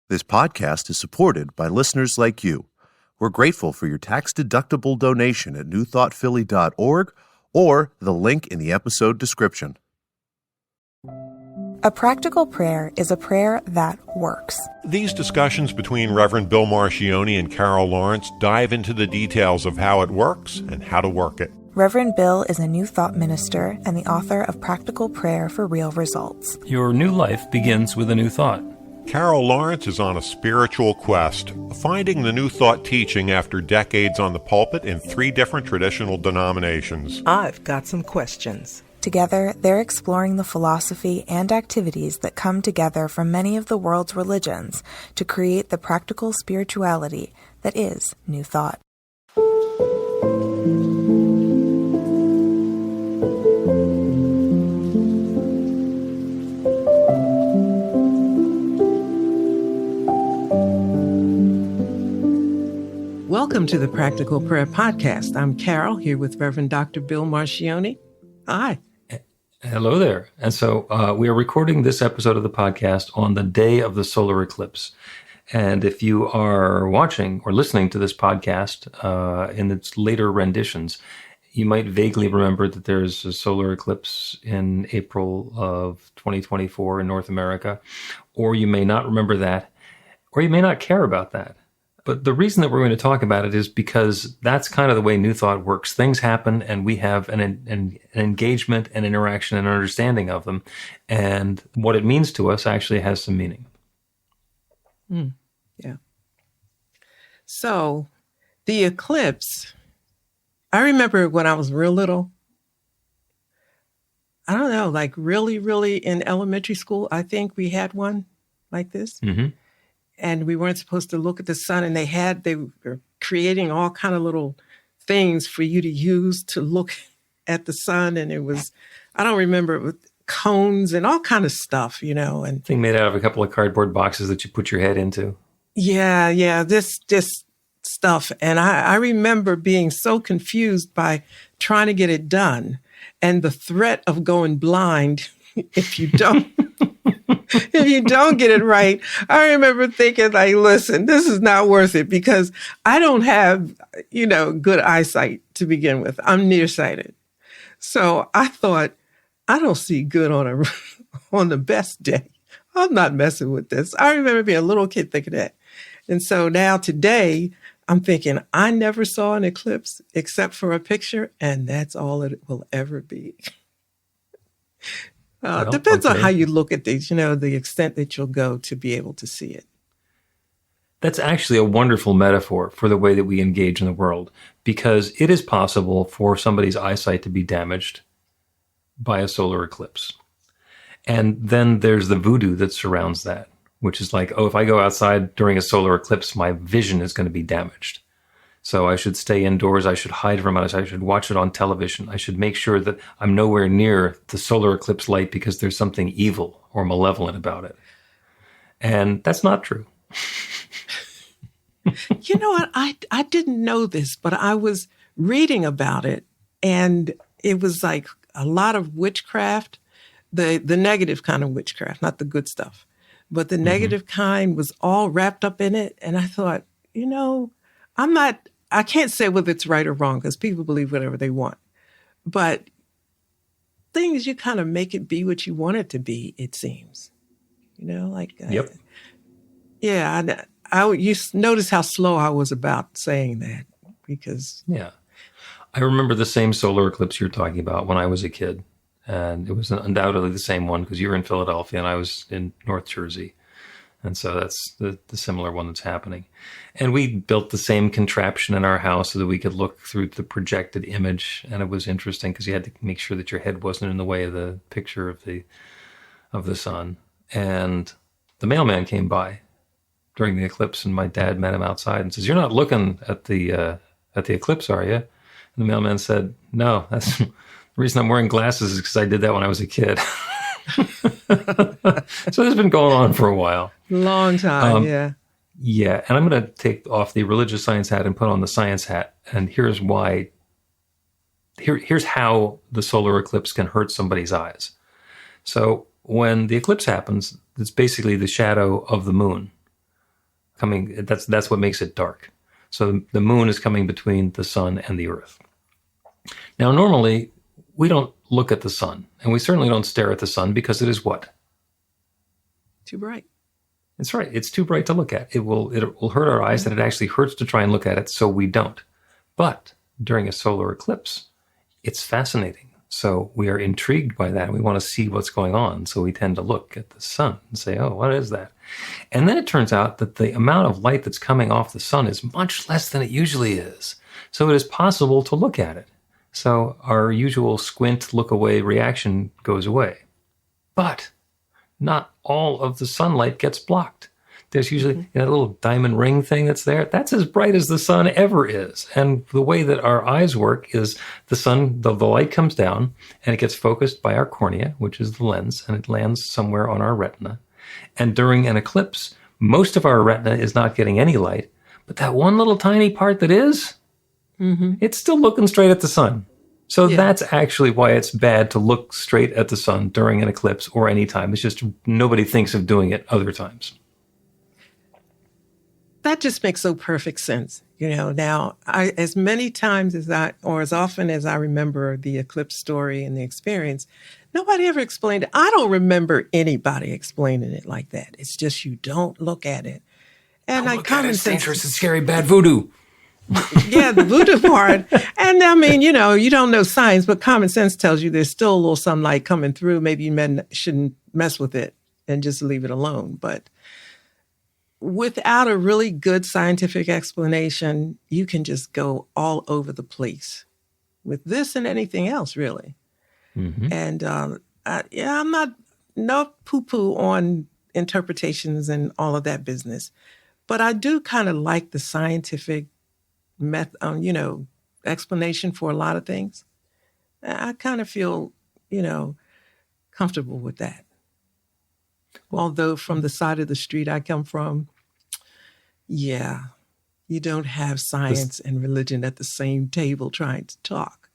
This podcast is supported by listeners like you. We're grateful for your tax-deductible donation at newthoughtphilly.org or the link in the episode description. A practical prayer is a prayer that works. These discussions between Reverend Bill Marchioni and Carol Lawrence dive into the details of how it works and how to work it. Reverend Bill is a New Thought minister and the author of Practical Prayer for Real Results. Your new life begins with a new thought. Carol Lawrence is on a spiritual quest, finding the New Thought teaching after decades on the pulpit in 3 different traditional denominations. I've got some questions. Together, they're exploring the philosophy and activities that come together from many of the world's religions to create the practical spirituality that is New Thought. Welcome to the Practical Prayer Podcast. I'm Carol, here with Reverend Dr. Bill Marchioni. Hi. Hello there. And so we are recording this episode of the podcast on the day of the solar eclipse. And if you are watching or listening to this podcast in its later renditions, you might vaguely remember that there's a solar eclipse in April of 2024 in North America, or you may not remember that, or you may not care about that. But the reason that we're going to talk about it is because that's kind of the way New Thought works. Things happen and we have an engagement and interaction and understanding of them. And what it means to us actually has some meaning. Yeah. So the eclipse, I remember when I was real little, I don't know, like really in elementary school, I think we had one like this. Mm-hmm. And we weren't supposed to look at the sun, and they were creating all kind of little things for you to use to look at the sun. And it was, I don't remember, it was cones and all kind of stuff, you know. And thing made out of a couple of cardboard boxes that you put your head into. Yeah, this stuff. And I remember being so confused by trying to get it done and the threat of going blind if you don't. If you don't get it right. I remember thinking, like, listen, this is not worth it because I don't have, good eyesight to begin with. I'm nearsighted. So I thought, I don't see good on the best day. I'm not messing with this. I remember being a little kid thinking that. And so now today, I'm thinking, I never saw an eclipse except for a picture, and that's all it will ever be. Depends on how you look at these, the extent that you'll go to be able to see it. That's actually a wonderful metaphor for the way that we engage in the world, because it is possible for somebody's eyesight to be damaged by a solar eclipse. And then there's the voodoo that surrounds that, which is like, if I go outside during a solar eclipse, my vision is going to be damaged. So I should stay indoors. I should hide from it. I should watch it on television. I should make sure that I'm nowhere near the solar eclipse light because there's something evil or malevolent about it. And that's not true. You know what? I didn't know this, but I was reading about it, and it was like a lot of witchcraft, the negative kind of witchcraft, not the good stuff, but the negative kind was all wrapped up in it. And I thought, I can't say whether it's right or wrong because people believe whatever they want. But things, you kind of make it be what you want it to be, it seems. Yep. You notice how slow I was about saying that because. Yeah. I remember the same solar eclipse you're talking about when I was a kid. And it was undoubtedly the same one because you were in Philadelphia and I was in North Jersey. And so that's the similar one that's happening. And we built the same contraption in our house so that we could look through the projected image. And it was interesting because you had to make sure that your head wasn't in the way of the picture of the sun. And the mailman came by during the eclipse, and my dad met him outside and says, "You're not looking at the eclipse, are you?" And the mailman said, "No, that's the reason I'm wearing glasses is because I did that when I was a kid." So it's been going on for a while. Long time, yeah. Yeah, and I'm going to take off the religious science hat and put on the science hat. And here's why. Here's how the solar eclipse can hurt somebody's eyes. So when the eclipse happens, it's basically the shadow of the moon. coming. That's what makes it dark. So the moon is coming between the sun and the earth. Now, normally we don't look at the sun, and we certainly don't stare at the sun because it is what? Too bright. That's right. It's too bright to look at. It will hurt our eyes, and it actually hurts to try and look at it, so we don't. But during a solar eclipse, it's fascinating. So we are intrigued by that, and we want to see what's going on. So we tend to look at the sun and say, oh, what is that? And then it turns out that the amount of light that's coming off the sun is much less than it usually is. So it is possible to look at it. So our usual squint, look away reaction goes away. But not all of the sunlight gets blocked. There's usually a little diamond ring thing that's there. That's as bright as the sun ever is. And the way that our eyes work is the sun, the light comes down and it gets focused by our cornea, which is the lens, and it lands somewhere on our retina. And during an eclipse, most of our retina is not getting any light, but that one little tiny part that is, it's still looking straight at the sun. So that's actually why it's bad to look straight at the sun during an eclipse or any time. It's just nobody thinks of doing it other times. That just makes so perfect sense. Now, as many times as often as I remember the eclipse story and the experience, nobody ever explained it. I don't remember anybody explaining it like that. It's just you don't look at it. And common sense. It's dangerous, it's scary, bad voodoo. Yeah, the voodoo part. And I mean, you don't know science, but common sense tells you there's still a little sunlight coming through. Maybe you shouldn't mess with it and just leave it alone. But without a really good scientific explanation, you can just go all over the place with this and anything else, really. And I'm not no poo-poo on interpretations and all of that business, but I do kind of like the scientific explanation for a lot of things. I kind of feel, comfortable with that. Although from the side of the street I come from, you don't have science and religion at the same table trying to talk.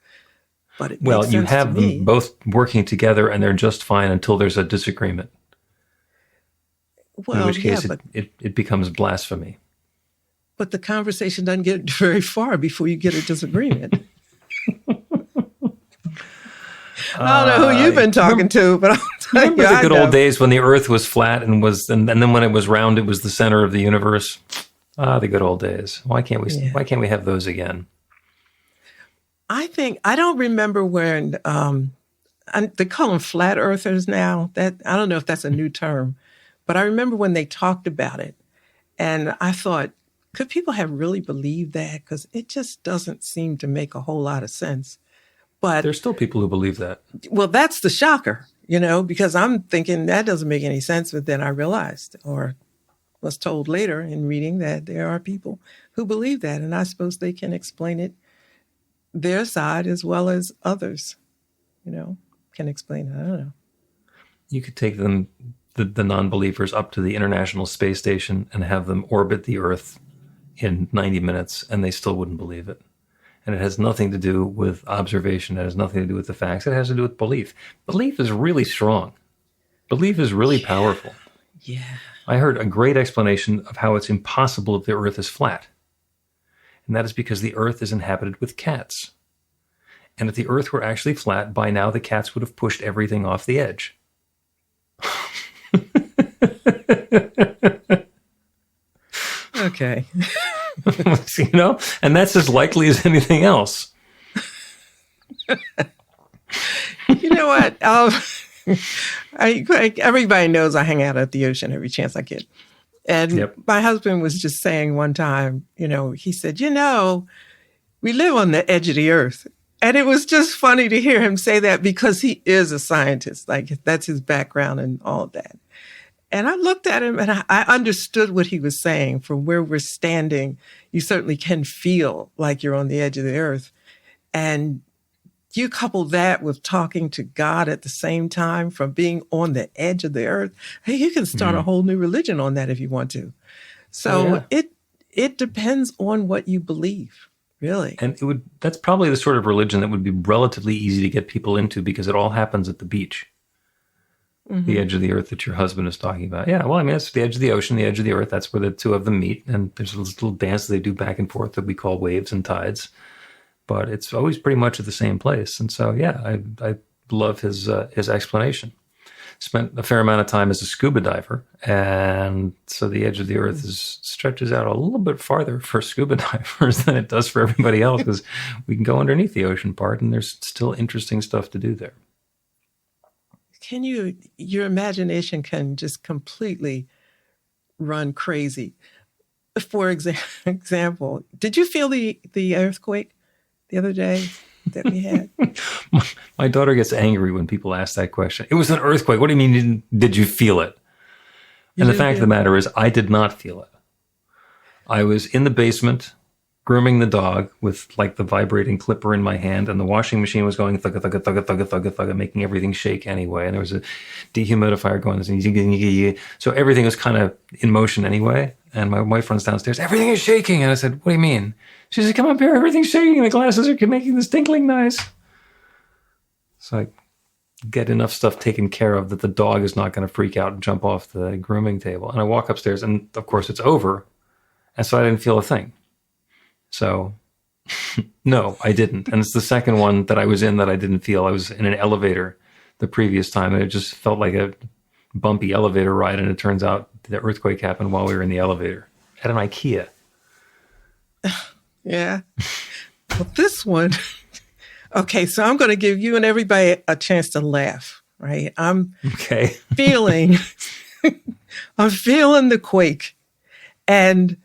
But it makes sense you have to me. them both working together and they're just fine until there's a disagreement. Well, in which case but it becomes blasphemy. But the conversation doesn't get very far before you get a disagreement. I don't know who you've been talking to, but I'll tell you, Remember the good old days when the Earth was flat and then when it was round, it was the center of the universe. The good old days. Why can't we have those again? I don't remember when they call them flat earthers now. That I don't know if that's a new term, but I remember when they talked about it, and I thought, could people have really believed that? Because it just doesn't seem to make a whole lot of sense. But there's still people who believe that. Well, that's the shocker, because I'm thinking that doesn't make any sense. But then I realized, or was told later in reading, that there are people who believe that. And I suppose they can explain it their side as well as others, can explain it. I don't know. You could take them, the non-believers, up to the International Space Station and have them orbit the Earth in 90 minutes, and they still wouldn't believe it. And it has nothing to do with observation. It has nothing to do with the facts. It has to do with belief. Belief is really strong. Belief is really powerful. Yeah. I heard a great explanation of how it's impossible that the Earth is flat. And that is because the Earth is inhabited with cats. And if the Earth were actually flat, by now the cats would have pushed everything off the edge. Okay. And that's as likely as anything else. You know what? Everybody knows I hang out at the ocean every chance I get. And my husband was just saying one time, he said, we live on the edge of the earth. And it was just funny to hear him say that because he is a scientist. Like, that's his background and all of that. And I looked at him and I understood what he was saying. From where we're standing, you certainly can feel like you're on the edge of the earth. And you couple that with talking to God at the same time, from being on the edge of the earth, hey, you can start a whole new religion on that if you want to. So it depends on what you believe, really. And that's probably the sort of religion that would be relatively easy to get people into because it all happens at the beach. the edge of the earth that your husband is talking about. Yeah, well, I mean, it's the edge of the ocean, the edge of the earth. That's where the two of them meet. And there's a little dance they do back and forth that we call waves and tides. But it's always pretty much at the same place. And so, yeah, I love his explanation. Spent a fair amount of time as a scuba diver. And so the edge of the earth stretches out a little bit farther for scuba divers than it does for everybody else, because we can go underneath the ocean part and there's still interesting stuff to do there. Your imagination can just completely run crazy. For example, did you feel the earthquake the other day that we had? My daughter gets angry when people ask that question. It was an earthquake. What do you mean, did you feel it? And the fact of the matter is, I did not feel it. I was in the basement grooming the dog with like the vibrating clipper in my hand, and the washing machine was going thugga, thugga, thugga, thugga, thugga, thugga, making everything shake anyway. And there was a dehumidifier going, so everything was kind of in motion anyway. And my wife runs downstairs, everything is shaking. And I said, what do you mean? She said, come up here, everything's shaking. The glasses are making this tinkling noise. So I get enough stuff taken care of that the dog is not going to freak out and jump off the grooming table. And I walk upstairs, and of course it's over. And so I didn't feel a thing. So, no, I didn't. And it's the second one that I was in that I didn't feel. I was in an elevator the previous time, and it just felt like a bumpy elevator ride. And it turns out the earthquake happened while we were in the elevator at an IKEA. Yeah. Well, this one, okay, so I'm going to give you and everybody a chance to laugh, right? I'm feeling the quake, and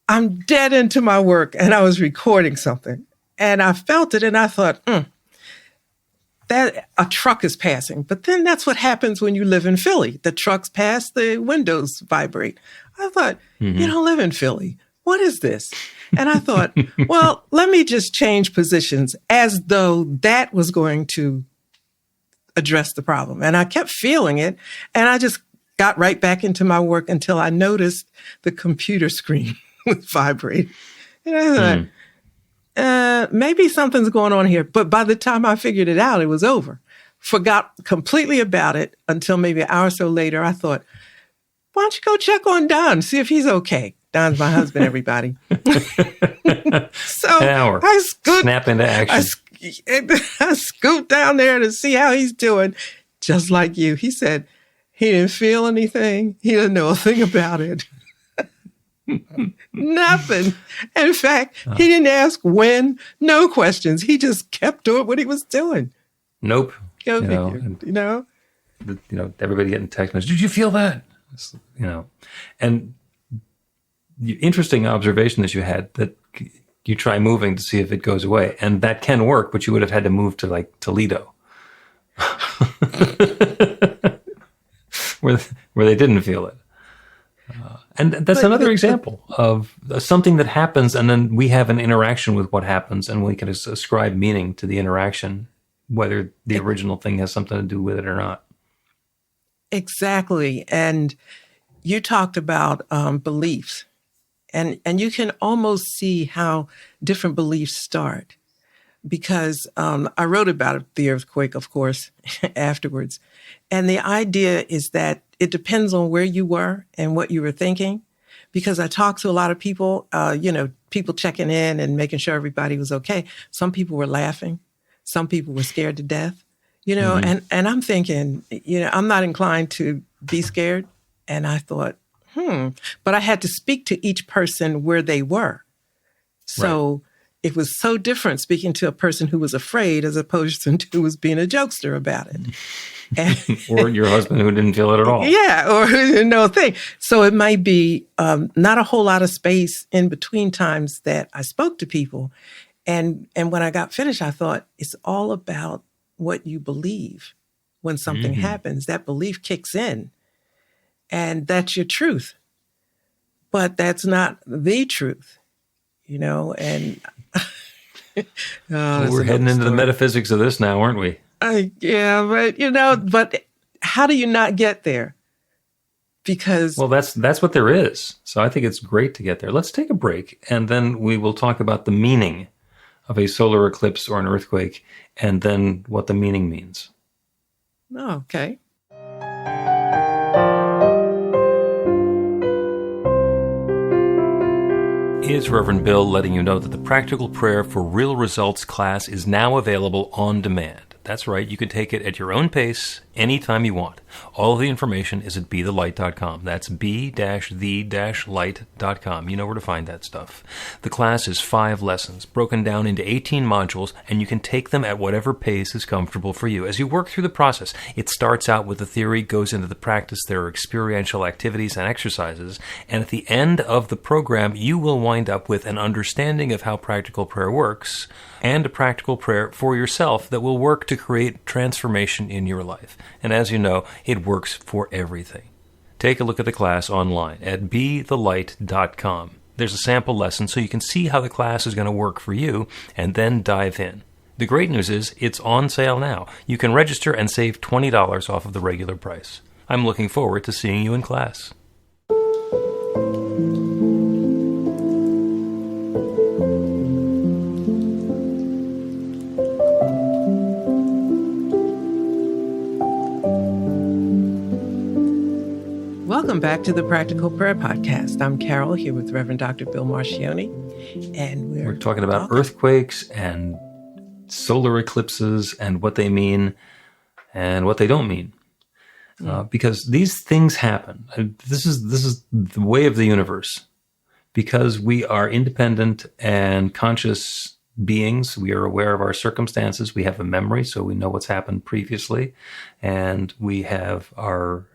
I'm dead into my work, and I was recording something, and I felt it, and I thought, that a truck is passing. But then that's what happens when you live in Philly. The trucks pass, the windows vibrate. I thought, you don't live in Philly. What is this? And I thought, well, let me just change positions, as though that was going to address the problem. And I kept feeling it, and I just got right back into my work until I noticed the computer screen was vibrating. And I thought, maybe something's going on here. But by the time I figured it out, it was over. Forgot completely about it until maybe an hour or so later. I thought, why don't you go check on Don, see if he's okay. Don's my husband, everybody. So I snap into action. I scooped down there to see how he's doing, just like you. He said he didn't feel anything. He didn't know a thing about it. Nothing. In fact, he didn't ask when, no questions. He just kept doing what he was doing. Nope. Go figure, you know? Everybody getting text messages. Did you feel that? And interesting observation that you had, that you try moving to see if it goes away. And that can work, but you would have had to move to like Toledo. where they didn't feel it. And that's another example of something that happens, and then we have an interaction with what happens, and we can ascribe meaning to the interaction, whether the original thing has something to do with it or not. Exactly. And you talked about beliefs, and you can almost see how different beliefs start, because I wrote about the earthquake, of course, afterwards. And the idea is that it depends on where you were and what you were thinking, because I talked to a lot of people, people checking in and making sure everybody was okay. Some people were laughing. Some people were scared to death, and I'm thinking, I'm not inclined to be scared. And I thought, but I had to speak to each person where they were. So it was so different speaking to a person who was afraid as opposed to who was being a jokester about it. Or your husband who didn't feel it at all. Yeah, or no thing. So it might be not a whole lot of space in between times that I spoke to people. And when I got finished, I thought, it's all about what you believe. When something happens, that belief kicks in. And that's your truth. But that's not the truth, and we're heading into the metaphysics of this now, aren't we? Yeah, but how do you not get there? Because that's what there is. So I think it's great to get there. Let's take a break, and then we will talk about the meaning of a solar eclipse or an earthquake, and then what the meaning means. Oh, okay. It's Reverend Bill letting you know that the Practical Prayer for Real Results class is now available on demand. That's right, you can take it at your own pace, anytime you want. All of the information is at bethelight.com. That's b-the-light.com. You know where to find that stuff. The class is 5 lessons, broken down into 18 modules, and you can take them at whatever pace is comfortable for you. As you work through the process, it starts out with the theory, goes into the practice, there are experiential activities and exercises, and at the end of the program, you will wind up with an understanding of how practical prayer works, and a practical prayer for yourself that will work to create transformation in your life. And as you know, it works for everything. Take a look at the class online at bethelight.com. There's a sample lesson so you can see how the class is going to work for you and then dive in. The great news is it's on sale now. You can register and save $20 off of the regular price. I'm looking forward to seeing you in class. Welcome back to the Practical Prayer Podcast. I'm Carol, here with Reverend Dr. Bill Marcioni, and we're talking about earthquakes and solar eclipses and what they mean and what they don't mean. Because these things happen. This is the way of the universe. Because we are independent and conscious beings, we are aware of our circumstances. We have a memory, so we know what's happened previously, and we have our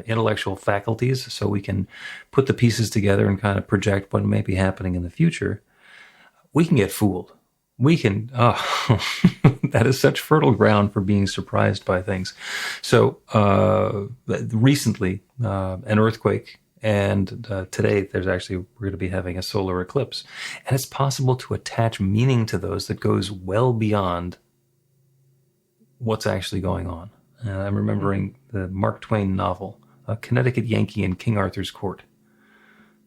intellectual faculties, so we can put the pieces together and kind of project what may be happening in the future. We can get fooled. We can, that is such fertile ground for being surprised by things. So recently, an earthquake, and today we're going to be having a solar eclipse. And it's possible to attach meaning to those that goes well beyond what's actually going on. I'm remembering the Mark Twain novel, A Connecticut Yankee in King Arthur's Court.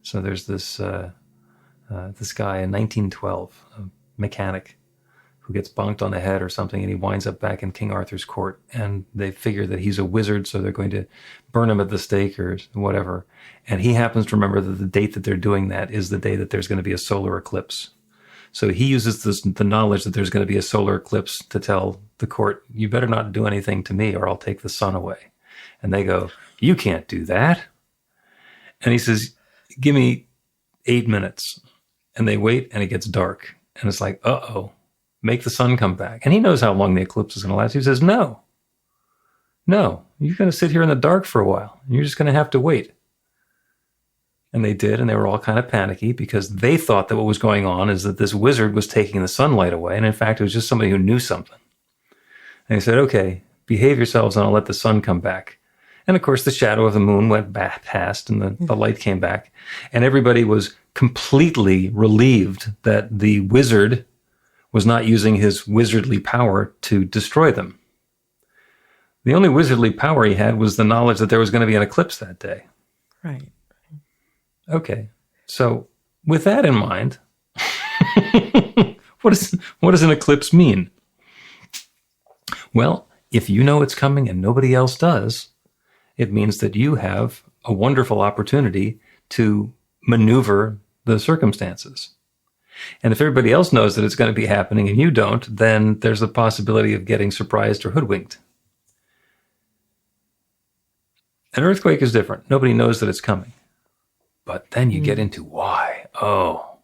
So there's this guy in 1912, a mechanic, who gets bonked on the head or something, and he winds up back in King Arthur's Court. And they figure that he's a wizard, so they're going to burn him at the stake or whatever. And he happens to remember that the date that they're doing that is the day that there's going to be a solar eclipse. So he uses the knowledge that there's going to be a solar eclipse to tell the court, you better not do anything to me or I'll take the sun away. And they go, you can't do that. And he says, give me 8 minutes. And they wait and it gets dark. And it's like, uh-oh, make the sun come back. And he knows how long the eclipse is going to last. He says, no, you're going to sit here in the dark for a while. You're just going to have to wait. And they did, and they were all kind of panicky because they thought that what was going on is that this wizard was taking the sunlight away. And in fact, it was just somebody who knew something. And he said, okay, behave yourselves and I'll let the sun come back. And of course, the shadow of the moon went back past and the light came back. And everybody was completely relieved that the wizard was not using his wizardly power to destroy them. The only wizardly power he had was the knowledge that there was going to be an eclipse that day. Right. Okay. So with that in mind, what does an eclipse mean? Well, if you know it's coming and nobody else does, it means that you have a wonderful opportunity to maneuver the circumstances. And if everybody else knows that it's going to be happening and you don't, then there's a possibility of getting surprised or hoodwinked. An earthquake is different. Nobody knows that it's coming. But then you get into why. Oh,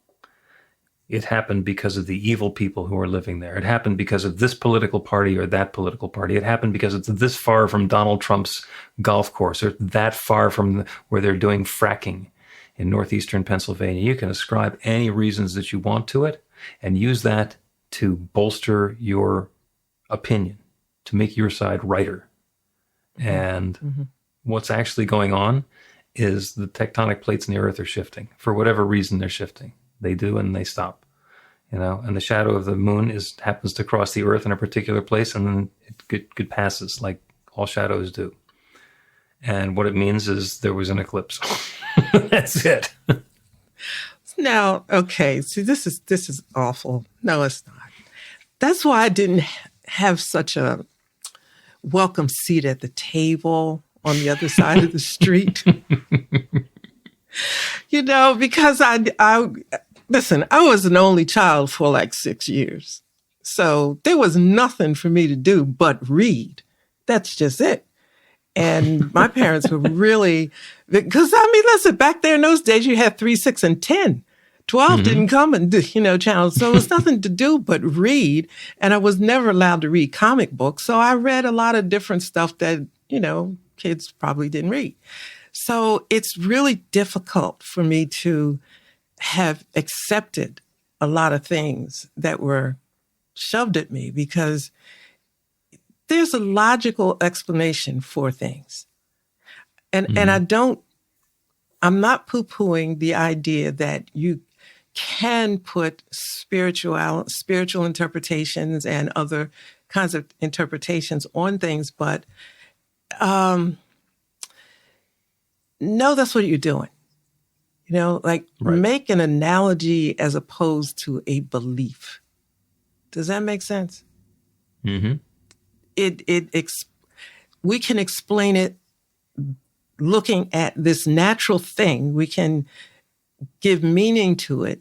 it happened because of the evil people who are living there. It happened because of this political party or that political party. It happened because it's this far from Donald Trump's golf course or that far from where they're doing fracking in northeastern Pennsylvania. You can ascribe any reasons that you want to it and use that to bolster your opinion, to make your side righter. And what's actually going on is the tectonic plates in the earth are shifting. For whatever reason, they're shifting. They do, and they stop. And the shadow of the moon happens to cross the earth in a particular place, and then it passes like all shadows do. And what it means is there was an eclipse. That's it. Now, okay, see, this is awful. No, it's not. That's why I didn't have such a welcome seat at the table on the other side of the street. Because Listen, I was an only child for like 6 years. So there was nothing for me to do but read. That's just it. And my parents were really, because listen, back there in those days, you had 3, 6, and 10. 12 didn't come and, channels. So it was nothing to do but read. And I was never allowed to read comic books. So I read a lot of different stuff that, kids probably didn't read. So it's really difficult for me to have accepted a lot of things that were shoved at me because there's a logical explanation for things. And I'm not poo-pooing the idea that you can put spiritual interpretations and other kinds of interpretations on things, but no, that's what you're doing. Make an analogy as opposed to a belief. Does that make sense? Mm-hmm. We can explain it looking at this natural thing. We can give meaning to it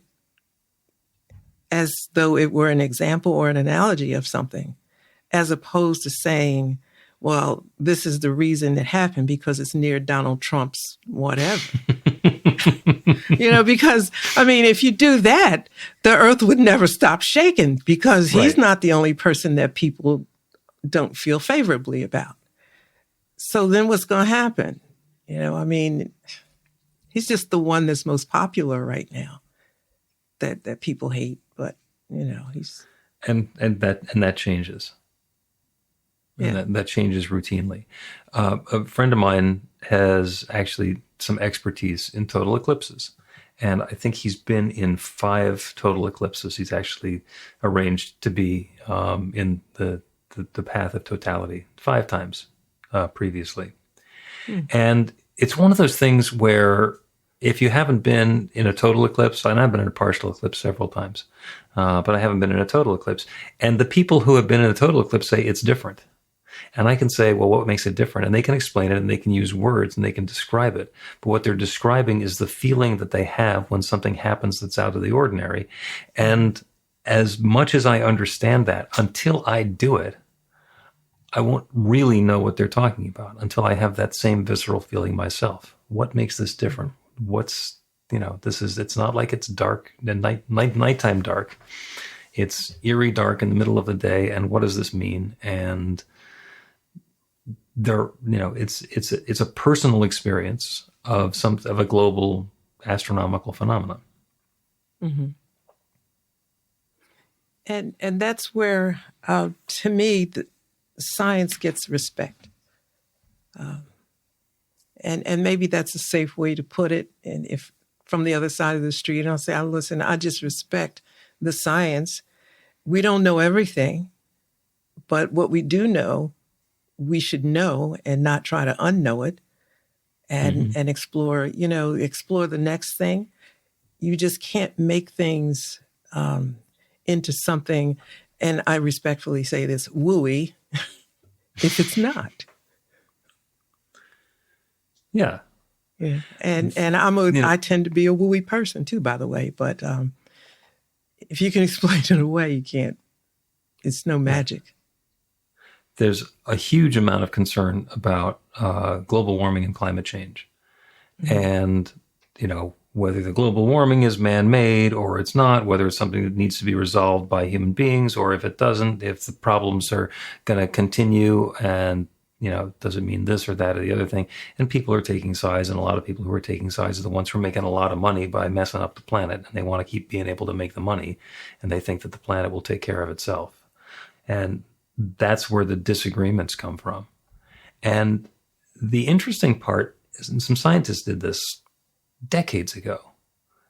as though it were an example or an analogy of something, as opposed to saying, well, this is the reason it happened because it's near Donald Trump's whatever. Because, if you do that, the earth would never stop shaking because he's not the only person that people don't feel favorably about. So then what's going to happen? He's just the one that's most popular right now that people hate, but he's. And that changes. Yeah. And that changes routinely. A friend of mine has actually some expertise in total eclipses. And I think he's been in 5 total eclipses. He's actually arranged to be in the path of totality 5 times previously. And it's one of those things where if you haven't been in a total eclipse, and I've been in a partial eclipse several times, but I haven't been in a total eclipse. And the people who have been in a total eclipse say it's different. And I can say, well, what makes it different? And they can explain it and they can use words and they can describe it. But what they're describing is the feeling that they have when something happens that's out of the ordinary. And as much as I understand that, until I do it, I won't really know what they're talking about until I have that same visceral feeling myself. What makes this different? It's not like it's dark, nighttime dark. It's eerie dark in the middle of the day. And what does this mean? And it's a personal experience of a global astronomical phenomenon. Mm-hmm. And that's where, to me, the science gets respect. And maybe that's a safe way to put it. And if from the other side of the street, I'll say, listen, I just respect the science. We don't know everything, but what we do know, we should know and not try to unknow it and explore the next thing. You just can't make things into something, and I respectfully say this, wooey, if it's not. Yeah. Yeah. And I tend to be a wooey person too, by the way, but if you can explain it away, you can't. It's no magic. There's a huge amount of concern about global warming and climate change. And, whether the global warming is man-made or it's not, whether it's something that needs to be resolved by human beings, or if it doesn't, if the problems are going to continue and, does it mean this or that or the other thing? And people are taking sides, and a lot of people who are taking sides are the ones who are making a lot of money by messing up the planet, and they want to keep being able to make the money, and they think that the planet will take care of itself. And that's where the disagreements come from. And the interesting part is, and some scientists did this decades ago.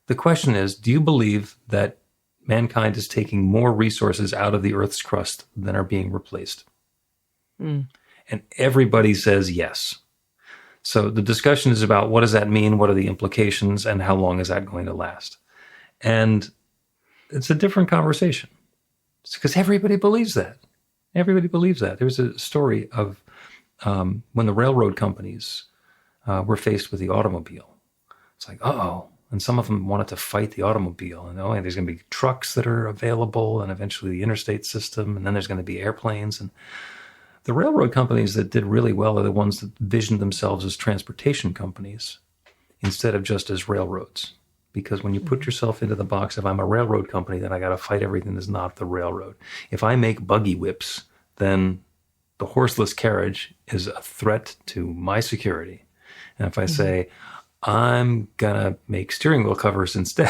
The question is, do you believe that mankind is taking more resources out of the Earth's crust than are being replaced? And everybody says yes. So the discussion is about what does that mean? What are the implications? And how long is that going to last? And it's a different conversation. It's because everybody believes that. Everybody believes that. There's a story of when the railroad companies were faced with the automobile. It's like, And some of them wanted to fight the automobile. And there's going to be trucks that are available, and eventually the interstate system, and then there's going to be airplanes. And the railroad companies that did really well are the ones that visioned themselves as transportation companies instead of just as railroads. Because when you put yourself into the box, if I'm a railroad company, then I got to fight everything that's not the railroad. If I make buggy whips, then the horseless carriage is a threat to my security. And if I say, I'm going to make steering wheel covers instead,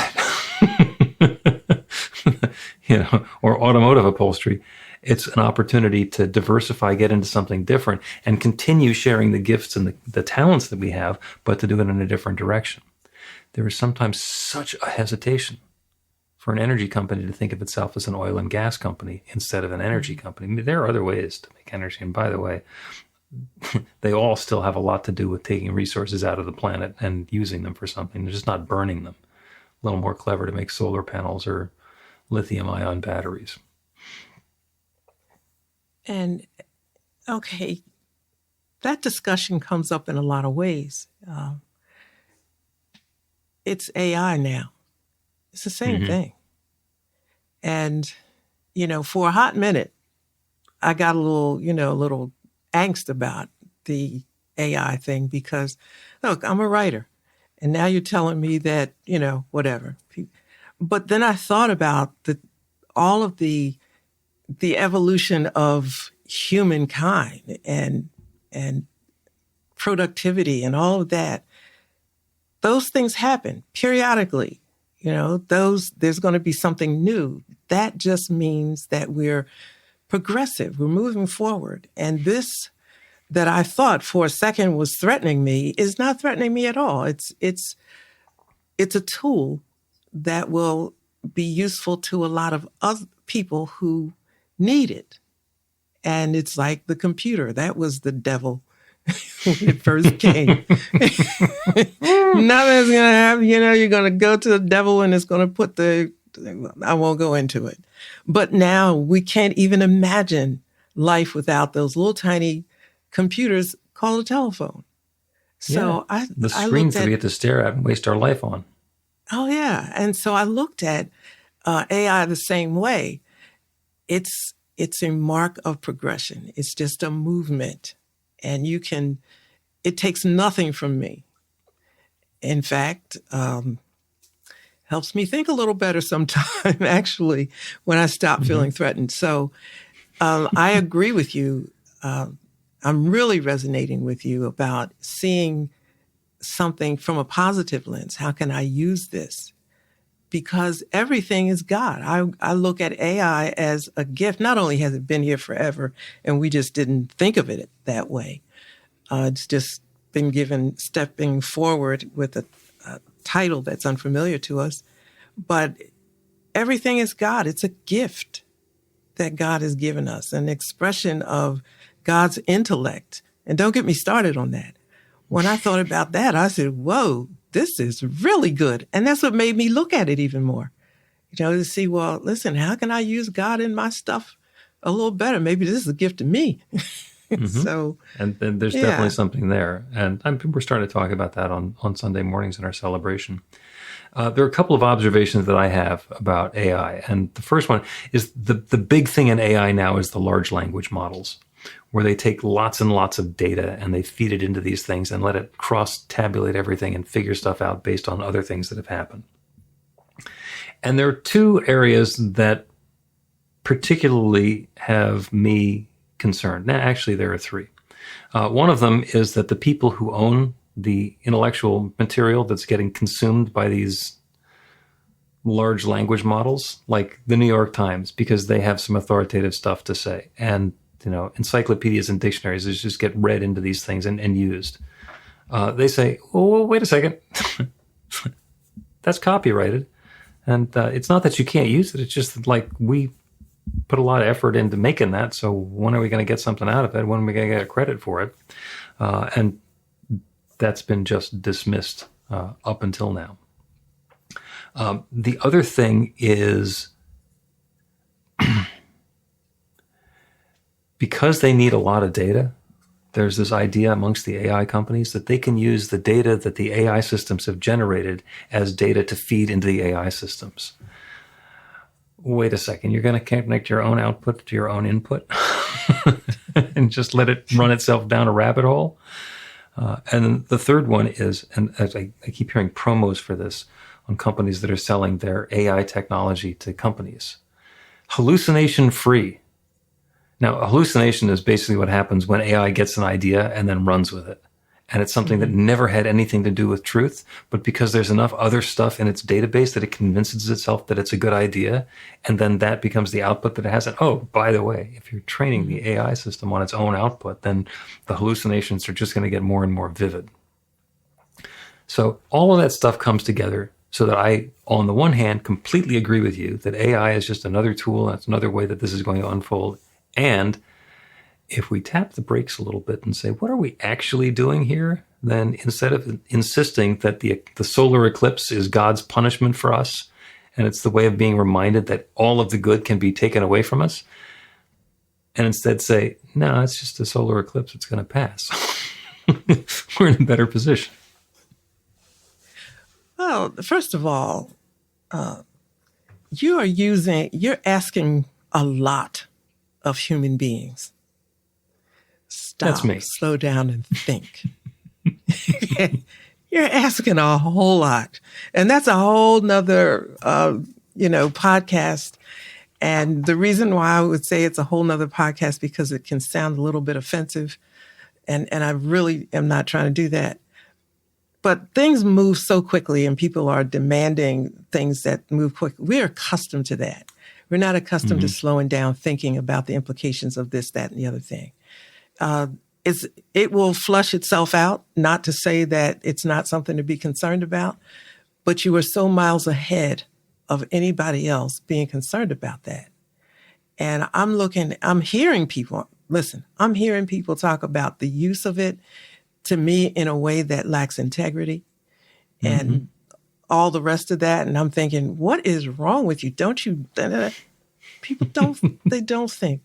or automotive upholstery, it's an opportunity to diversify, get into something different, and continue sharing the gifts and the talents that we have, but to do it in a different direction. There is sometimes such a hesitation for an energy company to think of itself as an oil and gas company instead of an energy company. I mean, there are other ways to make energy. And by the way, they all still have a lot to do with taking resources out of the planet and using them for something. They're just not burning them. A little more clever to make solar panels or lithium-ion batteries. And, okay, that discussion comes up in a lot of ways. It's AI now. It's the same thing. And, for a hot minute, I got a little angst about the AI thing because, look, I'm a writer. And now you're telling me that, whatever. But then I thought about all of the evolution of humankind and productivity and all of that. Those things happen periodically. There's going to be something new. That just means that we're progressive. We're moving forward. And this that I thought for a second was threatening me is not threatening me at all. It's a tool that will be useful to a lot of other people who need it. And it's like the computer. That was the devil when it first came. Nothing's going to happen. You're going to go to the devil and it's going to put I won't go into it. But now we can't even imagine life without those little tiny computers called a telephone. So the screens that we get to stare at and waste our life on. Oh, yeah. And so I looked at AI the same way. It's a mark of progression. It's just a movement. And it takes nothing from me. In fact, helps me think a little better sometime, actually, when I stop feeling threatened. So I agree with you. I'm really resonating with you about seeing something from a positive lens. How can I use this? Because everything is God. I look at AI as a gift. Not only has it been here forever, and we just didn't think of it that way. It's just been stepping forward with a title that's unfamiliar to us. But everything is God. It's a gift that God has given us, an expression of God's intellect. And don't get me started on that. When I thought about that, I said, whoa, this is really good. And that's what made me look at it even more, to see, well, listen, how can I use God in my stuff a little better? Maybe this is a gift to me. So, and there's definitely something there. And we're starting to talk about that on Sunday mornings in our celebration. There are a couple of observations that I have about AI. And the first one is the big thing in AI now is the large language models, where they take lots and lots of data and they feed it into these things and let it cross-tabulate everything and figure stuff out based on other things that have happened. And there are two areas that particularly have me concerned. Now, actually, there are three. One of them is that the people who own the intellectual material that's getting consumed by these large language models, like the New York Times, because they have some authoritative stuff to say, and encyclopedias and dictionaries just get read into these things and used. They say, oh, wait a second. That's copyrighted. And it's not that you can't use it. It's just like we put a lot of effort into making that. So when are we going to get something out of it? When are we going to get credit for it? And that's been just dismissed up until now. The other thing is because they need a lot of data, there's this idea amongst the AI companies that they can use the data that the AI systems have generated as data to feed into the AI systems. Wait a second, you're going to connect your own output to your own input and just let it run itself down a rabbit hole? And then the third one is, and as I keep hearing promos for this on companies that are selling their AI technology to companies. Hallucination free. Now, a hallucination is basically what happens when AI gets an idea and then runs with it. And it's something that never had anything to do with truth, but because there's enough other stuff in its database that it convinces itself that it's a good idea, and then that becomes the output that it has. And oh, by the way, if you're training the AI system on its own output, then the hallucinations are just going to get more and more vivid. So all of that stuff comes together so that I, on the one hand, completely agree with you that AI is just another tool, that's another way that this is going to unfold. And if we tap the brakes a little bit and say, what are we actually doing here? Then instead of insisting that the solar eclipse is God's punishment for us, and it's the way of being reminded that all of the good can be taken away from us, and instead say, no, it's just a solar eclipse, it's going to pass. We're in a better position. Well, first of all, you're asking a lot of human beings. Stop, that's me. Slow down and think. You're asking a whole lot. And that's a whole nother, podcast. And the reason why I would say it's a whole nother podcast, because it can sound a little bit offensive. And I really am not trying to do that. But things move so quickly and people are demanding things that move quickly. We're accustomed to that. We're not accustomed to slowing down, thinking about the implications of this, that, and the other thing. It will flush itself out, not to say that it's not something to be concerned about, but you are so miles ahead of anybody else being concerned about that. And I'm hearing people talk about the use of it, to me, in a way that lacks integrity and all the rest of that. And I'm thinking, what is wrong with you? Don't you? People don't think,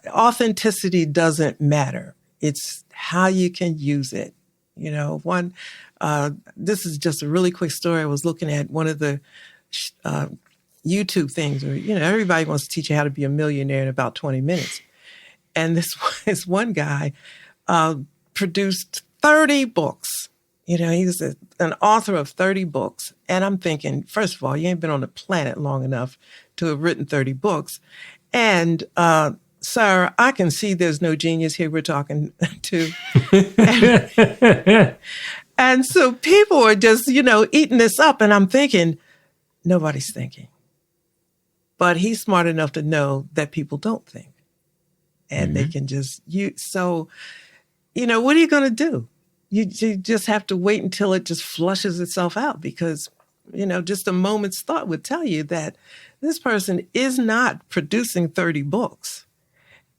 authenticity doesn't matter. It's how you can use it. This is just a really quick story. I was looking at one of the YouTube things where, everybody wants to teach you how to be a millionaire in about 20 minutes. And this one guy produced 30 books. He's an author of 30 books. And I'm thinking, first of all, you ain't been on the planet long enough to have written 30 books. And, sir, I can see there's no genius here we're talking to. And so people are just, eating this up. And I'm thinking, nobody's thinking. But he's smart enough to know that people don't think. And they can just, what are you going to do? You just have to wait until it just flushes itself out, because, just a moment's thought would tell you that this person is not producing 30 books.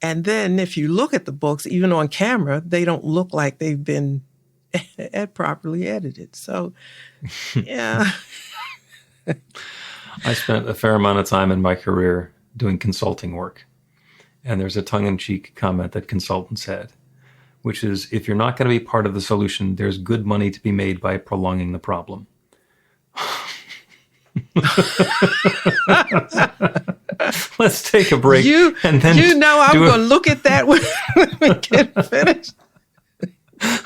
And then if you look at the books, even on camera, they don't look like they've been properly edited. So, yeah. I spent a fair amount of time in my career doing consulting work. And there's a tongue-in-cheek comment that consultants had, which is, if you're not going to be part of the solution, there's good money to be made by prolonging the problem. Let's take a break. I'm going to look at that when we get finished.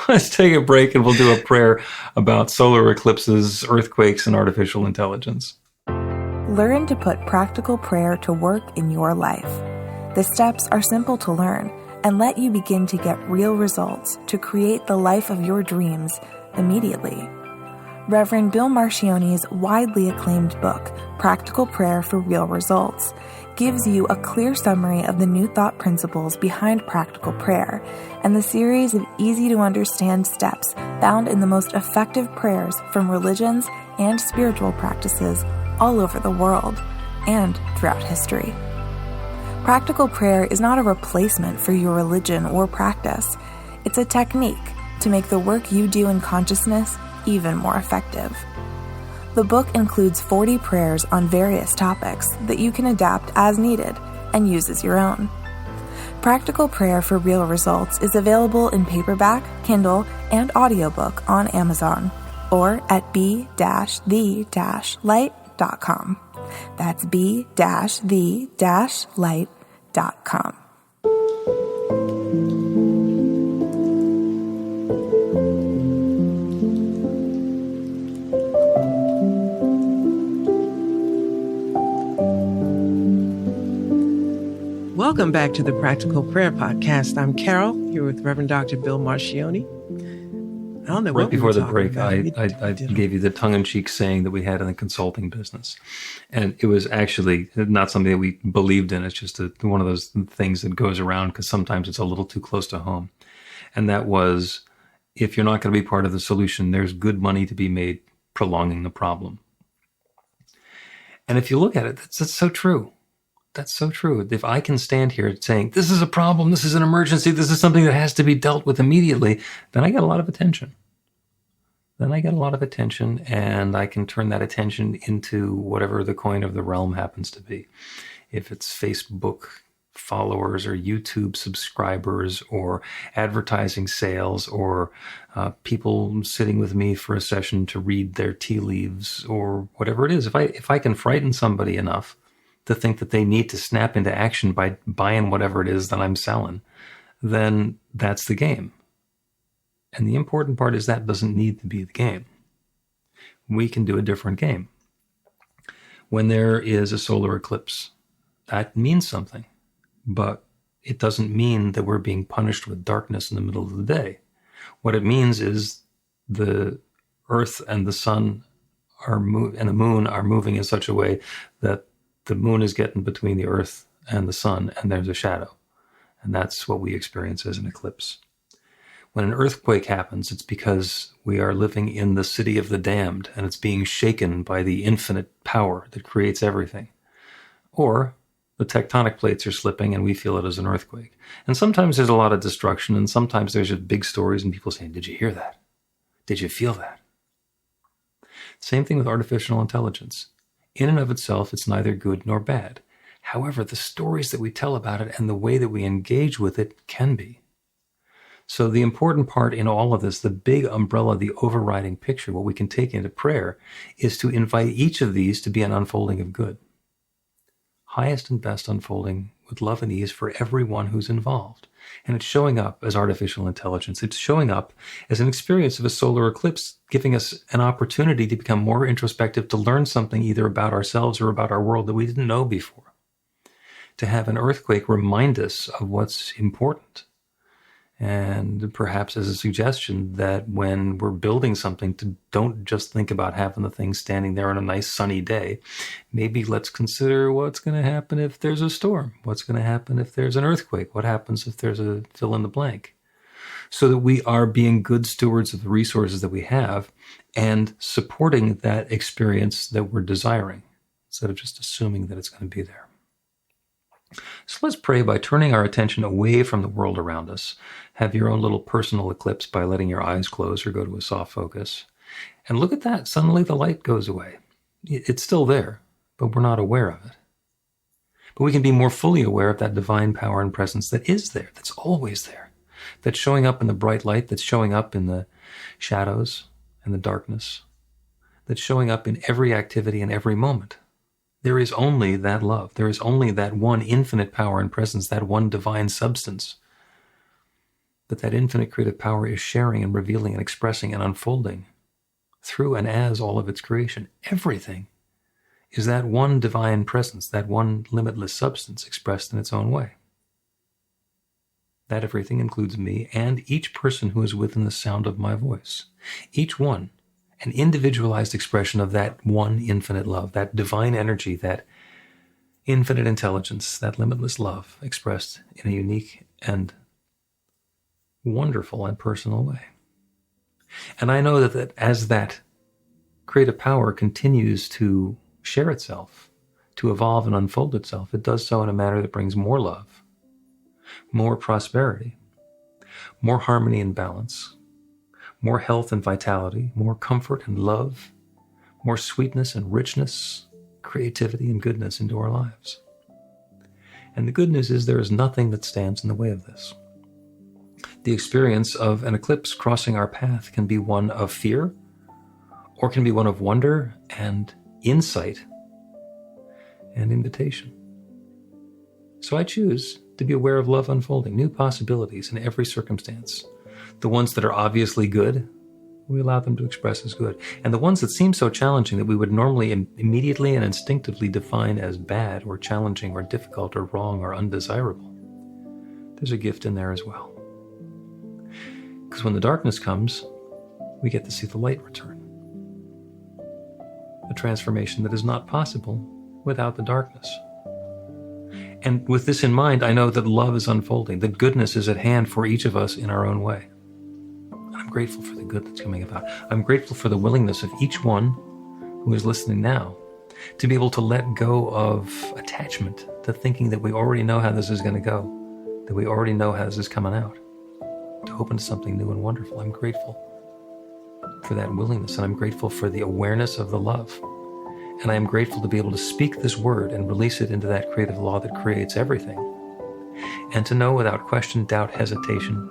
Let's take a break and we'll do a prayer about solar eclipses, earthquakes, and artificial intelligence. Learn to put practical prayer to work in your life. The steps are simple to learn and let you begin to get real results to create the life of your dreams immediately. Reverend Bill Marchione's widely acclaimed book, Practical Prayer for Real Results, gives you a clear summary of the New Thought principles behind practical prayer and the series of easy-to-understand steps found in the most effective prayers from religions and spiritual practices all over the world and throughout history. Practical prayer is not a replacement for your religion or practice. It's a technique to make the work you do in consciousness even more effective. The book includes 40 prayers on various topics that you can adapt as needed and use as your own. Practical Prayer for Real Results is available in paperback, Kindle, and audiobook on Amazon or at b-the-light.com. That's b-the-light.com. Welcome back to the Practical Prayer Podcast. I'm Carol, here with Reverend Dr. Bill Marcioni. I don't know Right what before we the were break, talking I about. gave you the tongue-in-cheek saying that we had in the consulting business. And it was actually not something that we believed in. It's just one of those things that goes around because sometimes it's a little too close to home. And that was, if you're not going to be part of the solution, there's good money to be made prolonging the problem. And if you look at it, that's so true. That's so true. If I can stand here saying, this is a problem, this is an emergency, this is something that has to be dealt with immediately, then I get a lot of attention. And I can turn that attention into whatever the coin of the realm happens to be. If it's Facebook followers or YouTube subscribers or advertising sales or people sitting with me for a session to read their tea leaves or whatever it is. If I can frighten somebody enough to think that they need to snap into action by buying whatever it is that I'm selling, then that's the game. And the important part is that doesn't need to be the game. We can do a different game. When there is a solar eclipse, that means something, but it doesn't mean that we're being punished with darkness in the middle of the day. What it means is the Earth and the sun and the moon are moving in such a way that the moon is getting between the Earth and the sun, and there's a shadow. And that's what we experience as an eclipse. When an earthquake happens, it's because we are living in the city of the damned, and it's being shaken by the infinite power that creates everything. Or the tectonic plates are slipping, and we feel it as an earthquake. And sometimes there's a lot of destruction, and sometimes there's just big stories, and people saying, did you hear that? Did you feel that? Same thing with artificial intelligence. In and of itself, it's neither good nor bad. However, the stories that we tell about it and the way that we engage with it can be. So the important part in all of this, the big umbrella, the overriding picture, what we can take into prayer, is to invite each of these to be an unfolding of good. Highest and best unfolding with love and ease for everyone who's involved. And it's showing up as artificial intelligence. It's showing up as an experience of a solar eclipse, giving us an opportunity to become more introspective, to learn something either about ourselves or about our world that we didn't know before. To have an earthquake remind us of what's important. And perhaps as a suggestion that when we're building something, to don't just think about having the thing standing there on a nice sunny day. Maybe let's consider what's going to happen if there's a storm. What's going to happen if there's an earthquake? What happens if there's a fill in the blank? So that we are being good stewards of the resources that we have and supporting that experience that we're desiring, instead of just assuming that it's going to be there. So let's pray by turning our attention away from the world around us. Have your own little personal eclipse by letting your eyes close or go to a soft focus. And look at that. Suddenly the light goes away. It's still there, but we're not aware of it. But we can be more fully aware of that divine power and presence that is there, that's always there, that's showing up in the bright light, that's showing up in the shadows and the darkness, that's showing up in every activity and every moment. There is only that love. There is only that one infinite power and presence, that one divine substance. But that infinite creative power is sharing and revealing and expressing and unfolding through and as all of its creation. Everything is that one divine presence, that one limitless substance expressed in its own way. That everything includes me and each person who is within the sound of my voice. Each one, an individualized expression of that one infinite love, that divine energy, that infinite intelligence, that limitless love expressed in a unique and wonderful and personal way. And I know that as that creative power continues to share itself, to evolve and unfold itself, it does so in a manner that brings more love, more prosperity, more harmony and balance, more health and vitality, more comfort and love, more sweetness and richness, creativity and goodness into our lives. And the good news is there is nothing that stands in the way of this. The experience of an eclipse crossing our path can be one of fear, or can be one of wonder and insight and invitation. So I choose to be aware of love unfolding, new possibilities in every circumstance. The ones that are obviously good, we allow them to express as good. And the ones that seem so challenging that we would normally immediately and instinctively define as bad or challenging or difficult or wrong or undesirable, there's a gift in there as well. Because when the darkness comes, we get to see the light return. A transformation that is not possible without the darkness. And with this in mind, I know that love is unfolding, that goodness is at hand for each of us in our own way. I'm grateful for the good that's coming about. I'm grateful for the willingness of each one who is listening now to be able to let go of attachment to thinking that we already know how this is going to go, that we already know how this is coming out, to open to something new and wonderful. I'm grateful for that willingness, and I'm grateful for the awareness of the love. And I am grateful to be able to speak this word and release it into that creative law that creates everything, and to know without question, doubt, hesitation,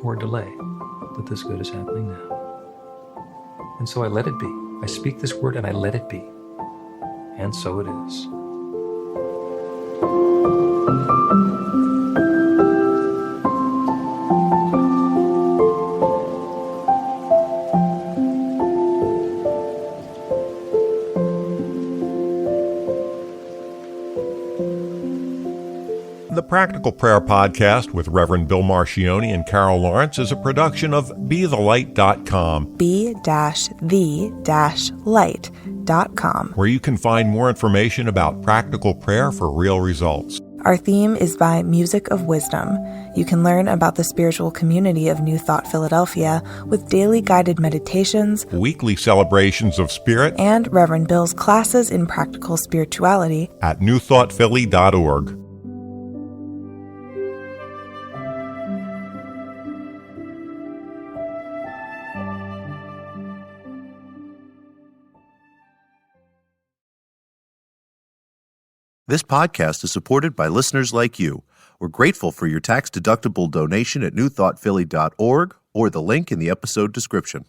or delay that this good is happening now. And so I let it be. I speak this word and I let it be. And so it is. The Practical Prayer Podcast with Reverend Bill Marcioni and Carol Lawrence is a production of BeTheLight.com. be-the-light.com. Where you can find more information about practical prayer for real results. Our theme is by Music of Wisdom. You can learn about the spiritual community of New Thought Philadelphia with daily guided meditations, Weekly celebrations of spirit, and Reverend Bill's classes in practical spirituality at newthoughtphilly.org. This podcast is supported by listeners like you. We're grateful for your tax-deductible donation at newthoughtphilly.org or the link in the episode description.